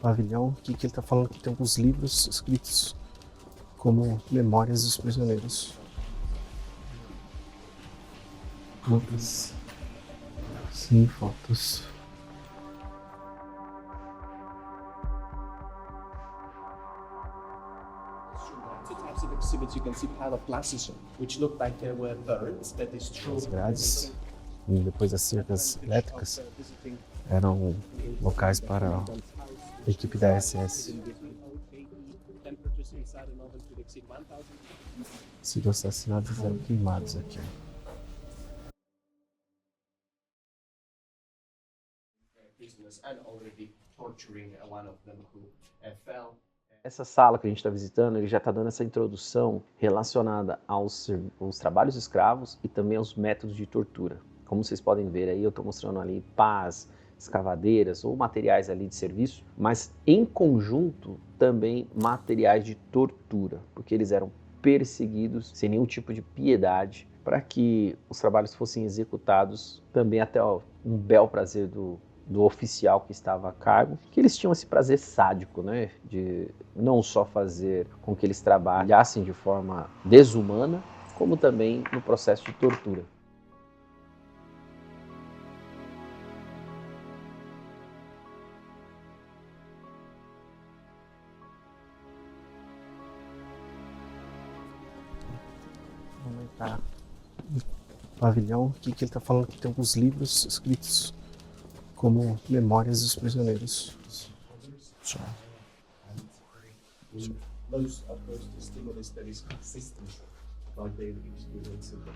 pavilhão aqui que ele está falando que tem alguns livros escritos como memórias dos prisioneiros. Muitas, sim, fotos. Two types of exhibits you can see pile of glasses which look like they were birds, that is true. As grades, e depois as cercas elétricas, eram locais para a equipe da SS. Sido assassinados e eram queimados aqui. Essa sala que a gente está visitando, ele já está dando essa introdução relacionada aos trabalhos escravos e também aos métodos de tortura. Como vocês podem ver aí, eu estou mostrando ali pás, escavadeiras ou materiais ali de serviço, mas em conjunto também materiais de tortura, porque eles eram perseguidos sem nenhum tipo de piedade para que os trabalhos fossem executados também até um bel prazer do oficial que estava a cargo, que eles tinham esse prazer sádico, né, de não só fazer com que eles trabalhassem de forma desumana, como também no processo de tortura. Vamos entrar no pavilhão aqui que ele está falando que tem alguns livros escritos como memórias dos prisioneiros.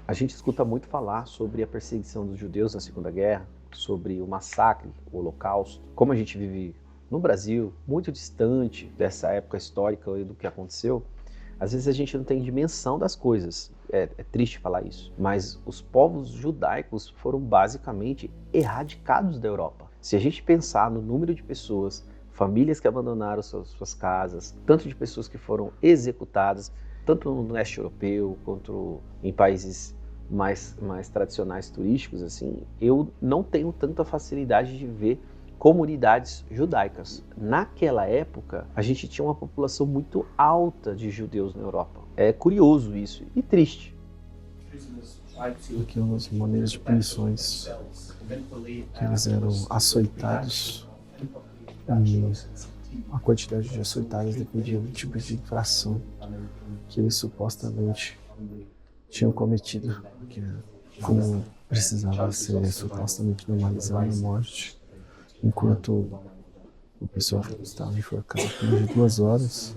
A gente escuta muito falar sobre a perseguição dos judeus na Segunda Guerra, sobre o massacre, o Holocausto. Como a gente vive no Brasil, muito distante dessa época histórica e do que aconteceu, às vezes a gente não tem dimensão das coisas. É triste falar isso, mas os povos judaicos foram basicamente erradicados da Europa. Se a gente pensar no número de pessoas, famílias que abandonaram suas casas, tanto de pessoas que foram executadas, tanto no leste europeu quanto em países mais tradicionais turísticos, assim, eu não tenho tanta facilidade de ver comunidades judaicas. Naquela época, a gente tinha uma população muito alta de judeus na Europa. É curioso isso e triste. Aqui umas maneiras de punições, que eles eram açoitados e a quantidade de açoitadas dependia do tipo de infração que eles supostamente tinham cometido, que como precisava ser supostamente normalizada a morte, enquanto o pessoal estava enforcado por mais de 2 horas,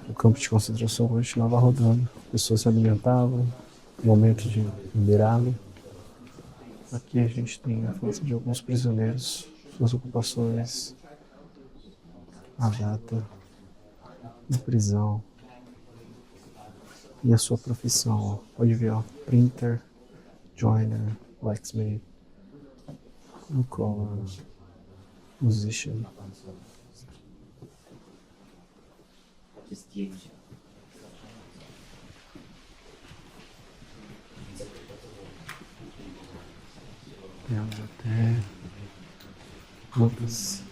o campo de concentração continuava rodando, as pessoas se alimentavam, momento de beber água. Aqui a gente tem a foto de alguns prisioneiros, suas ocupações, a data de prisão e a sua profissão. Ó. Pode ver, ó, printer, joiner, blacksmith, blue collar, musician. Temos até muitas,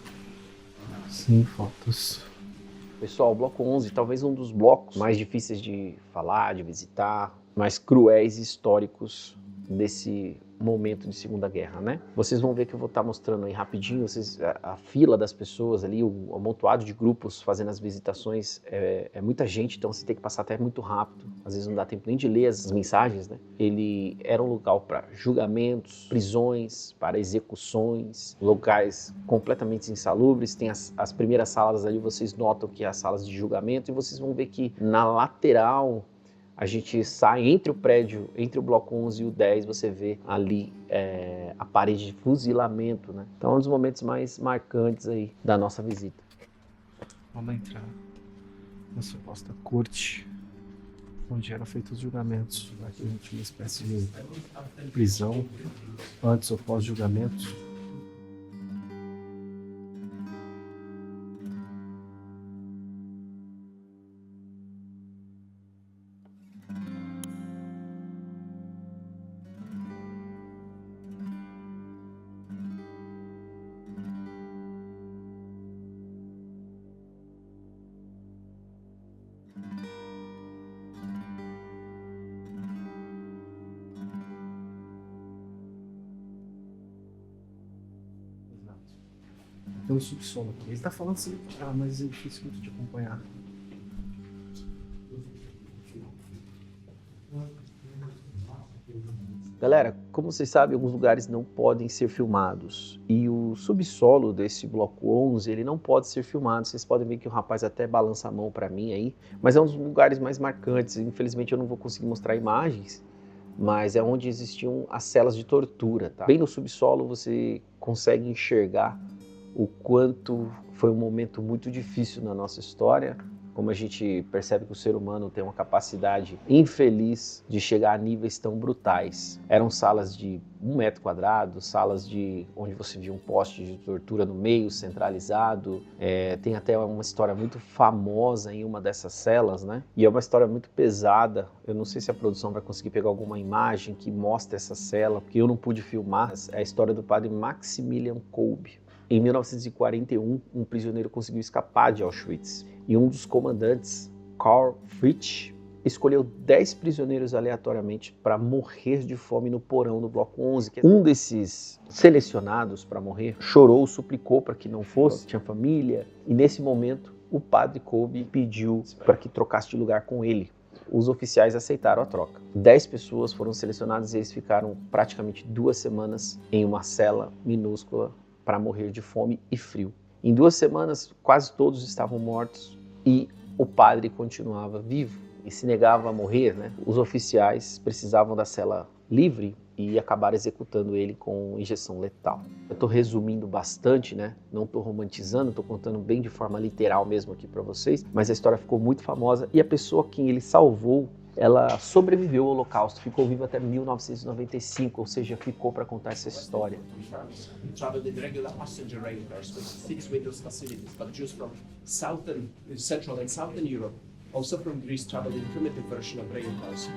sim, fotos. Pessoal, o bloco 11, talvez um dos blocos mais difíceis de falar, de visitar, mais cruéis e históricos desse momento de Segunda Guerra, né? Vocês vão ver que eu vou estar mostrando aí rapidinho, a fila das pessoas ali, o amontoado de grupos fazendo as visitações, é muita gente, então você tem que passar até muito rápido, às vezes não dá tempo nem de ler as mensagens, né? Ele era um local para julgamentos, prisões, para execuções, locais completamente insalubres. Tem as primeiras salas ali, vocês notam que é as salas de julgamento, e vocês vão ver que na lateral a gente sai entre o prédio, entre o bloco 11 e o 10, você vê ali a parede de fuzilamento, né? Então é um dos momentos mais marcantes aí da nossa visita. Vamos entrar na suposta corte, onde eram feitos os julgamentos. Aqui a gente tinha uma espécie de prisão, antes ou pós-julgamento. Tem um subsolo aqui. Ele tá falando assim, mas é difícil muito de acompanhar. Galera, como vocês sabem, alguns lugares não podem ser filmados. E o subsolo desse bloco 11, ele não pode ser filmado. Vocês podem ver que o rapaz até balança a mão para mim aí. Mas é um dos lugares mais marcantes. Infelizmente eu não vou conseguir mostrar imagens. Mas é onde existiam as celas de tortura, tá? Bem no subsolo você consegue enxergar o quanto foi um momento muito difícil na nossa história. Como a gente percebe que o ser humano tem uma capacidade infeliz de chegar a níveis tão brutais. Eram salas de 1 metro quadrado, salas onde você via um poste de tortura no meio, centralizado. Tem até uma história muito famosa em uma dessas celas, né? E é uma história muito pesada. Eu não sei se a produção vai conseguir pegar alguma imagem que mostre essa cela, porque eu não pude filmar. É a história do padre Maximilian Kolbe. Em 1941, um prisioneiro conseguiu escapar de Auschwitz. E um dos comandantes, Karl Fritsch, escolheu 10 prisioneiros aleatoriamente para morrer de fome no porão do bloco 11. Um desses selecionados para morrer chorou, suplicou para que não fosse, tinha família. E nesse momento, o padre Kolbe pediu para que trocasse de lugar com ele. Os oficiais aceitaram a troca. 10 pessoas foram selecionadas e eles ficaram praticamente 2 semanas em uma cela minúscula para morrer de fome e frio. Em 2 semanas, quase todos estavam mortos e o padre continuava vivo e se negava a morrer, né? Os oficiais precisavam da cela livre e acabaram executando ele com injeção letal. Eu estou resumindo bastante, né? Não estou romantizando, estou contando bem de forma literal mesmo aqui para vocês, mas a história ficou muito famosa e a pessoa que ele salvou, ela sobreviveu ao Holocausto, ficou viva até 1995, ou seja, ficou para contar essa história. We traveled in regular passenger rail cars with 6 windows facilities, but Jews from Central and Southern Europe, also from Greece, traveled in primitive version of rail cars.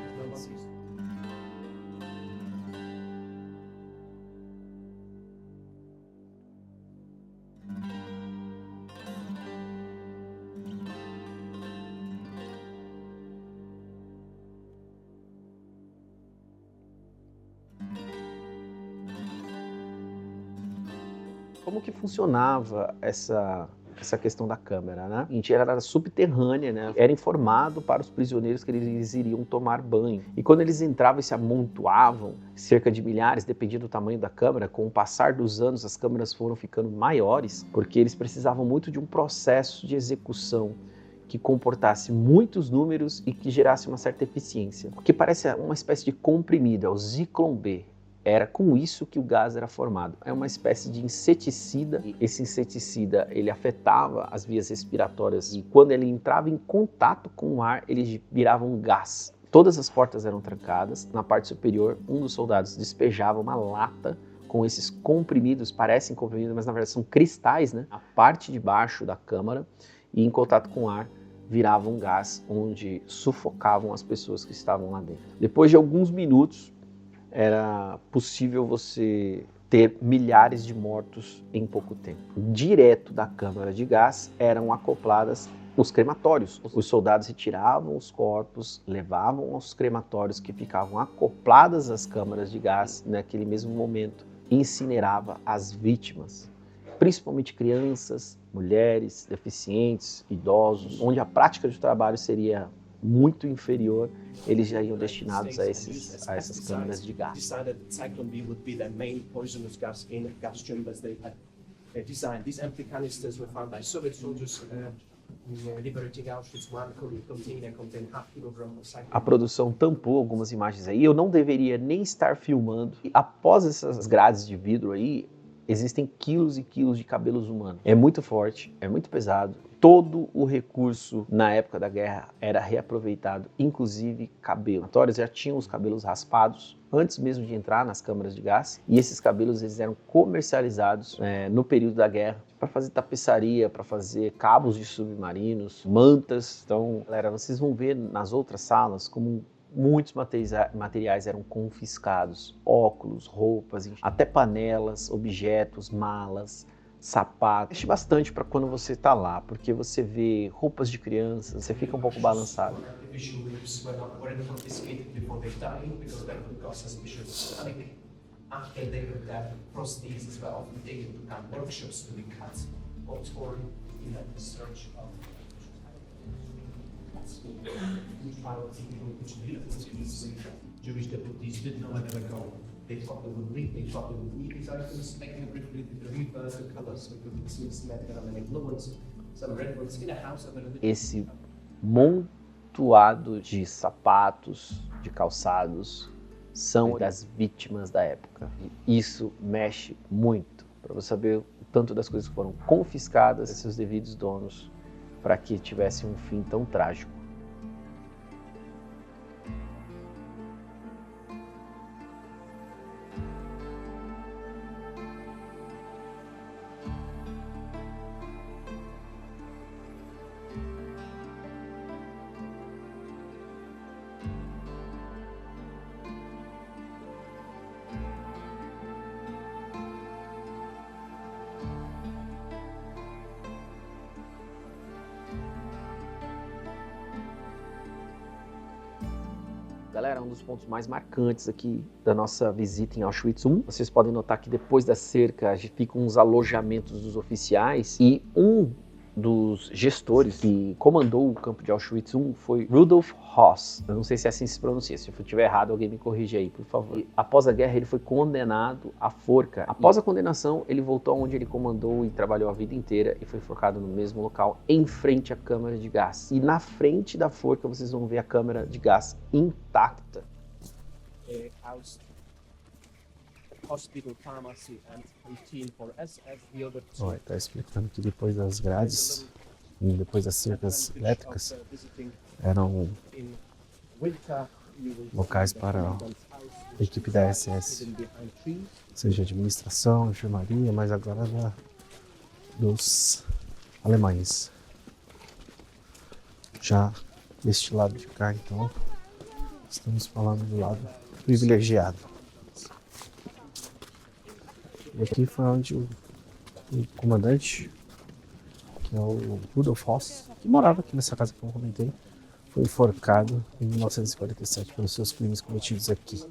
Como que funcionava essa questão da câmera, né? A gente era subterrânea, né? Era informado para os prisioneiros que eles iriam tomar banho. E quando eles entravam e se amontoavam, cerca de milhares, dependia do tamanho da câmera, com o passar dos anos as câmeras foram ficando maiores, porque eles precisavam muito de um processo de execução que comportasse muitos números e que gerasse uma certa eficiência. O que parece uma espécie de comprimido, é o Zyklon B. Era com isso que o gás era formado. É uma espécie de inseticida. Esse inseticida, ele afetava as vias respiratórias e quando ele entrava em contato com o ar, ele virava um gás. Todas as portas eram trancadas. Na parte superior, um dos soldados despejava uma lata com esses comprimidos, parecem comprimidos, mas na verdade são cristais, né? A parte de baixo da câmara e em contato com o ar virava um gás onde sufocavam as pessoas que estavam lá dentro. Depois de alguns minutos, era possível você ter milhares de mortos em pouco tempo. Direto da câmara de gás eram acopladas os crematórios. Os soldados retiravam os corpos, levavam aos crematórios que ficavam acopladas às câmaras de gás. Naquele mesmo momento, incinerava as vítimas, principalmente crianças, mulheres, deficientes, idosos, onde a prática de trabalho seria muito inferior, eles já iam destinados a essas câmaras de gás. Decided Zyklon B would be their main poisonous gas in gas chambers they had designed. These empty canisters were found by Soviet soldiers liberating Auschwitz. One container contained 0.5 kilogram of Zyklon. A produção tampou algumas imagens aí. Eu não deveria nem estar filmando. E após essas grades de vidro aí, existem quilos e quilos de cabelos humanos. É muito forte, é muito pesado. Todo o recurso na época da guerra era reaproveitado, inclusive cabelo. Os já tinham os cabelos raspados antes mesmo de entrar nas câmaras de gás, e esses cabelos eles eram comercializados no período da guerra para fazer tapeçaria, para fazer cabos de submarinos, mantas. Então, galera, vocês vão ver nas outras salas como muitos materiais eram confiscados, óculos, roupas, até panelas, objetos, malas, sapatos. Mexe bastante para quando você está lá, porque você vê roupas de crianças, você fica um pouco balançado. After they would cross these as well, they would become workshops to be cut or torn in the search of Jewish devotees didn't know where they were going. They thought they would read these items, making a briefly the rebirth of colors, we could see many blue ones, some red ones in a house of a religion. Esse montoado de sapatos, de calçados, são das vítimas da época. E isso mexe muito, para você saber o tanto das coisas que foram confiscadas a seus devidos donos para que tivesse um fim tão trágico. Galera, um dos pontos mais marcantes aqui da nossa visita em Auschwitz I. Vocês podem notar que depois da cerca ficam uns alojamentos dos oficiais e um dos gestores que comandou o campo de Auschwitz I foi Rudolf Höss. Eu não sei se assim se pronuncia, se eu estiver errado alguém me corrige aí, por favor. E, após a guerra ele foi condenado à forca. Após a condenação ele voltou onde ele comandou e trabalhou a vida inteira e foi forcado no mesmo local, em frente à câmara de gás. E na frente da forca vocês vão ver a câmara de gás intacta. Hospital, pharmacy and canteen for us as the other two. Olha, tá explicando que depois das grades e depois das cercas elétricas eram locais para a equipe da SS, seja administração, enfermaria, mas agora dos alemães. Já deste lado de cá, então, estamos falando do lado privilegiado. E aqui foi onde o comandante, que é o Rudolf Höss, que morava aqui nessa casa que eu comentei, foi enforcado em 1947 pelos seus crimes cometidos aqui.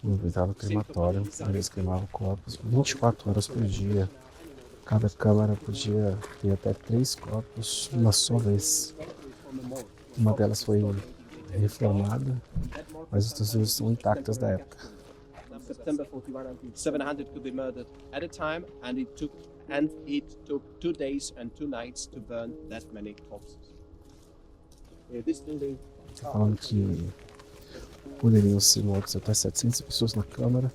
No oitavo crematório, eles queimavam corpos 24 horas por dia. Cada câmara podia ter até 3 corpos uma só vez. Uma delas foi reformada, mas as outras duas são intactas da época. September 41, 700 could be murdered at a time, and it took 2 days and 2 nights to burn that many corpses. This building. Tá falando que poderiam ser mortos até 700 pessoas na câmara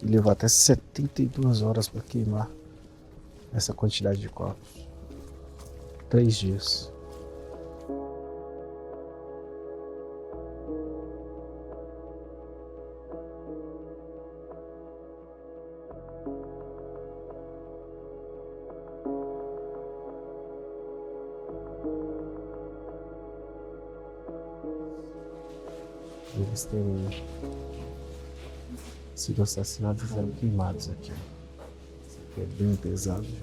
e levar até 72 horas para queimar essa quantidade de corpos. 3 dias. Eles terem sido assassinados e eram queimados aqui. Isso aqui é bem pesado, gente.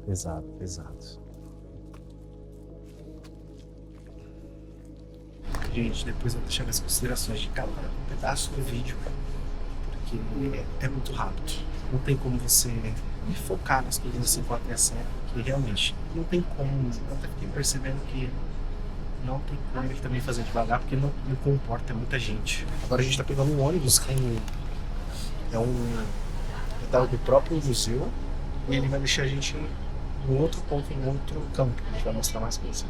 Pesado, pesado. Gente, depois eu vou deixar as considerações de cada pedaço do vídeo, porque é muito rápido. Não tem como você focar nas coisas assim com atenção, porque realmente não tem como. Eu até fiquei percebendo que não tem como ele também fazer devagar, porque não comporta muita gente. Agora a gente tá pegando um ônibus que é do próprio museu, e ele vai deixar a gente em outro ponto, em outro campo. A gente vai mostrar mais coisas.